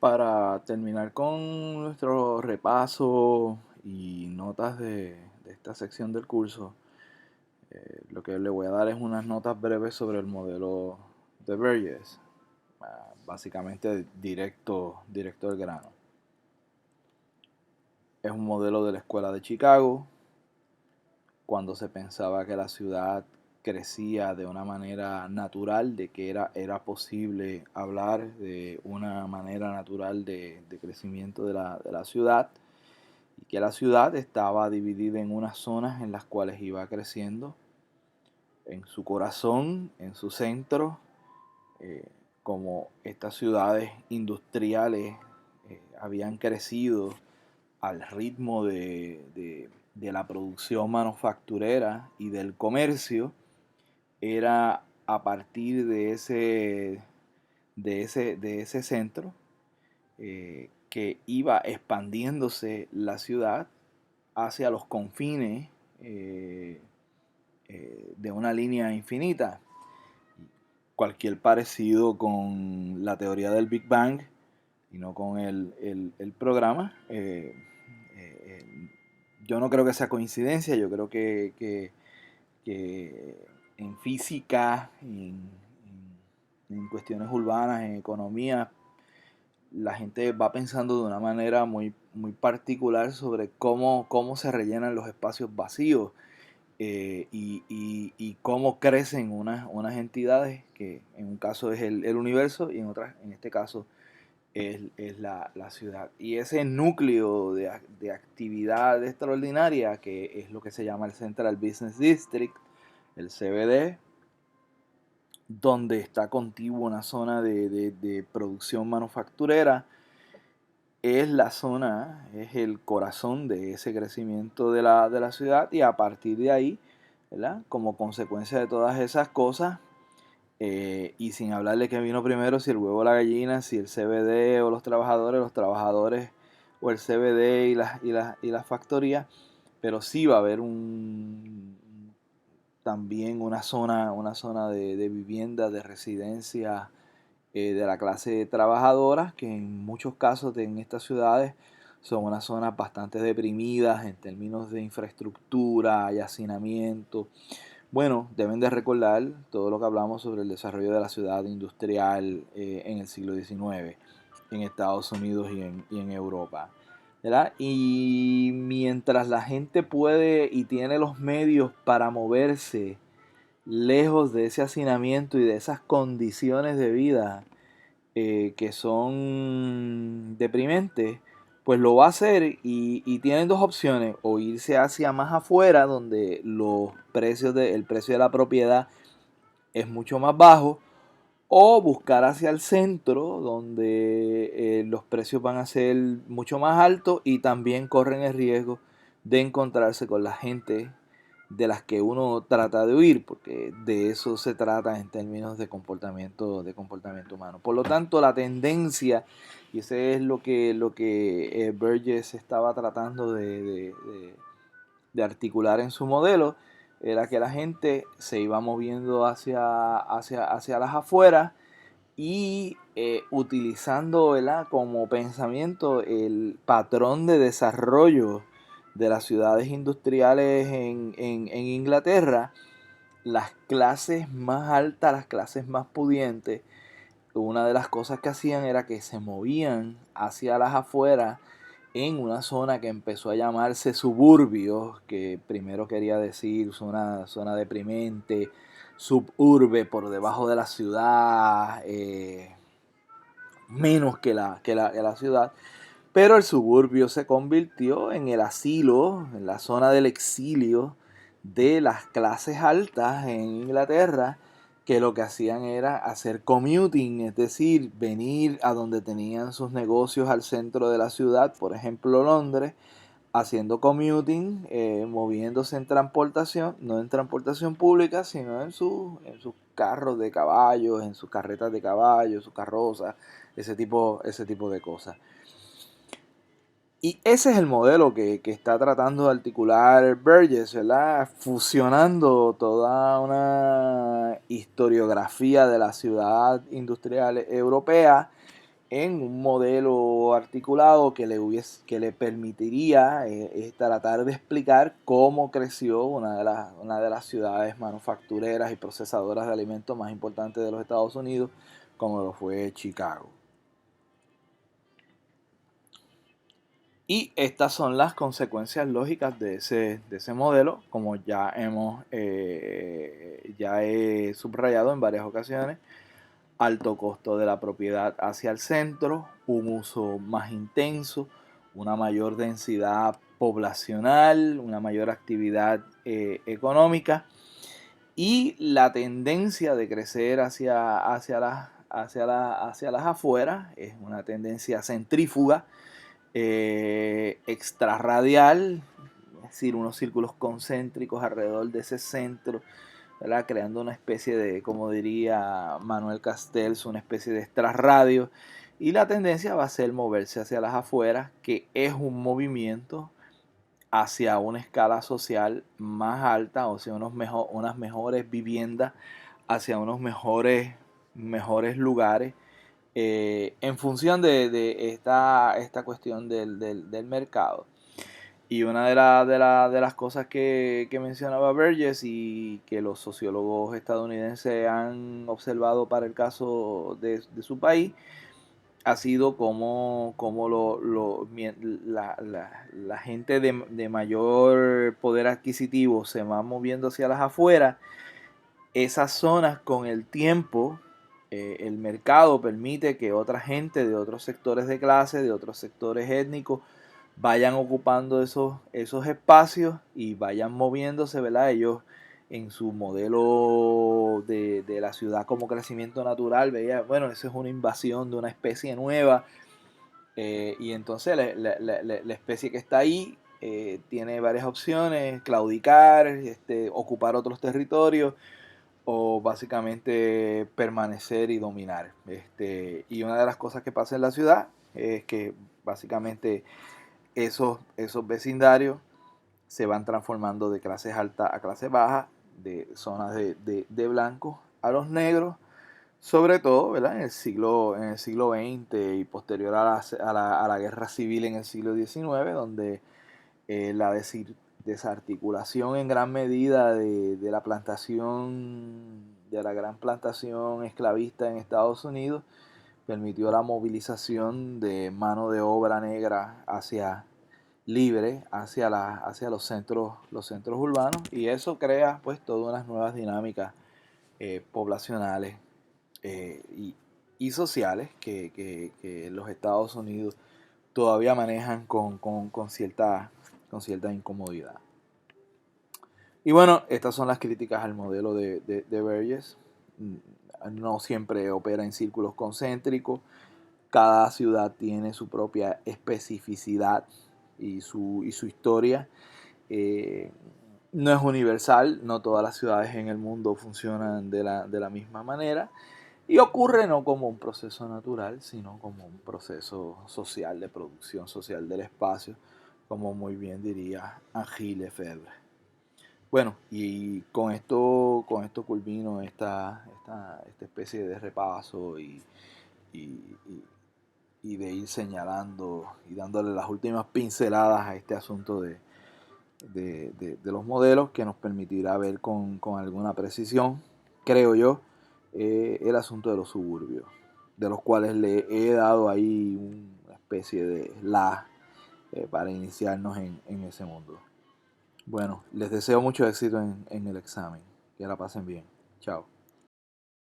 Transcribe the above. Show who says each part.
Speaker 1: Para terminar con nuestro repaso y notas de esta sección del curso, lo que le voy a dar es unas notas breves sobre el modelo de Burgess, básicamente directo al grano. Es un modelo de la Escuela de Chicago, cuando se pensaba que la ciudad crecía de una manera natural, de que era posible hablar de una manera natural de crecimiento de la ciudad, y que la ciudad estaba dividida en unas zonas en las cuales iba creciendo, en su corazón, en su centro, eh, como estas ciudades industriales habían crecido al ritmo de la producción manufacturera y del comercio. Era a partir de ese centro que iba expandiéndose la ciudad hacia los confines de una línea infinita. Cualquier parecido con la teoría del Big Bang y no con el programa, yo no creo que sea coincidencia. Yo creo que en física, en cuestiones urbanas, en economía, la gente va pensando de una manera muy particular sobre cómo se rellenan los espacios vacíos, y cómo crecen unas entidades que en un caso es el universo y en este caso es la ciudad. Y ese núcleo de actividad extraordinaria, que es lo que se llama el Central Business District, el CBD, donde está contigua una zona de producción manufacturera, es la zona, es el corazón de ese crecimiento de la ciudad. Y a partir de ahí, ¿verdad? Como consecuencia de todas esas cosas, y sin hablar de qué vino primero, si el huevo o la gallina, si el CBD o los trabajadores o el CBD y las factorías, pero sí va a haber también una zona de vivienda, de residencia, de la clase trabajadora, que en muchos casos en estas ciudades son unas zonas bastante deprimidas en términos de infraestructura y hacinamiento. Bueno, deben de recordar todo lo que hablamos sobre el desarrollo de la ciudad industrial en el siglo XIX en Estados Unidos y en Europa, ¿verdad? Y mientras la gente puede y tiene los medios para moverse lejos de ese hacinamiento y de esas condiciones de vida que son deprimentes, pues lo va a hacer, y tienen dos opciones: o irse hacia más afuera, donde el precio de la propiedad es mucho más bajo, o buscar hacia el centro, donde los precios van a ser mucho más altos y también corren el riesgo de encontrarse con la gente de las que uno trata de huir, porque de eso se trata en términos de comportamiento humano. Por lo tanto, la tendencia, y ese es lo que Burgess estaba tratando de articular en su modelo, era que la gente se iba moviendo hacia las afueras, y utilizando, ¿verdad?, como pensamiento el patrón de desarrollo de las ciudades industriales en Inglaterra. Las clases más altas, las clases más pudientes, una de las cosas que hacían era que se movían hacia las afueras en una zona que empezó a llamarse suburbios, que primero quería decir zona deprimente, suburbe por debajo de la ciudad, menos que la ciudad. Pero el suburbio se convirtió en el asilo, en la zona del exilio de las clases altas en Inglaterra, que lo que hacían era hacer commuting, es decir, venir a donde tenían sus negocios al centro de la ciudad, por ejemplo Londres, haciendo commuting, moviéndose en transportación, no en transportación pública, sino en sus carros de caballos, en sus carretas de caballos, sus carrozas, ese tipo de cosas. Y ese es el modelo que está tratando de articular Burgess, ¿verdad? Fusionando toda una historiografía de la ciudad industrial europea en un modelo articulado que le permitiría tratar de explicar cómo creció una de las ciudades manufactureras y procesadoras de alimentos más importantes de los Estados Unidos, como lo fue Chicago. Y estas son las consecuencias lógicas de ese modelo, como ya he subrayado en varias ocasiones. Alto costo de la propiedad hacia el centro, un uso más intenso, una mayor densidad poblacional, una mayor actividad económica y la tendencia de crecer hacia las afueras es una tendencia centrífuga, extrarradial, es decir, unos círculos concéntricos alrededor de ese centro, ¿verdad? Creando una especie de, como diría Manuel Castells, una especie de extrarradio. Y la tendencia va a ser moverse hacia las afueras, que es un movimiento hacia una escala social más alta, o sea, unas mejores viviendas, hacia unos mejores lugares, en función de esta cuestión del mercado. Y una de las cosas que mencionaba Burgess y que los sociólogos estadounidenses han observado para el caso de su país ha sido como la gente de mayor poder adquisitivo se va moviendo hacia las afueras. Esas zonas con el tiempo, el mercado permite que otra gente de otros sectores de clase, de otros sectores étnicos, vayan ocupando esos espacios y vayan moviéndose, ¿verdad? Ellos en su modelo de la ciudad como crecimiento natural, veía, bueno, eso es una invasión de una especie nueva, y entonces la especie que está ahí tiene varias opciones: claudicar, ocupar otros territorios o básicamente permanecer y dominar. Y una de las cosas que pasa en la ciudad es que básicamente esos vecindarios se van transformando de clases altas a clases bajas, de zonas de blancos a los negros, sobre todo, ¿verdad? En el siglo XX y posterior a la guerra civil en el siglo XIX, donde la desarticulación en gran medida de la plantación, de la gran plantación esclavista en Estados Unidos, permitió la movilización de mano de obra negra libre hacia los centros urbanos, y eso crea pues todas unas nuevas dinámicas poblacionales y sociales que los Estados Unidos todavía manejan con cierta incomodidad. Y bueno, estas son las críticas al modelo de Burgess. No siempre opera en círculos concéntricos. Cada ciudad tiene su propia especificidad y su historia. Eh, no es universal, no todas las ciudades en el mundo funcionan de la misma manera. Y ocurre no como un proceso natural, sino como un proceso social, de producción social del espacio, como muy bien diría Henri Lefebvre. Bueno, y con esto culmino esta especie de repaso y, y de ir señalando y dándole las últimas pinceladas a este asunto de los modelos, que nos permitirá ver con alguna precisión, creo yo, el asunto de los suburbios, de los cuales le he dado ahí una especie de para iniciarnos en ese mundo. Bueno, les deseo mucho éxito en el examen. Que la pasen bien. Chao.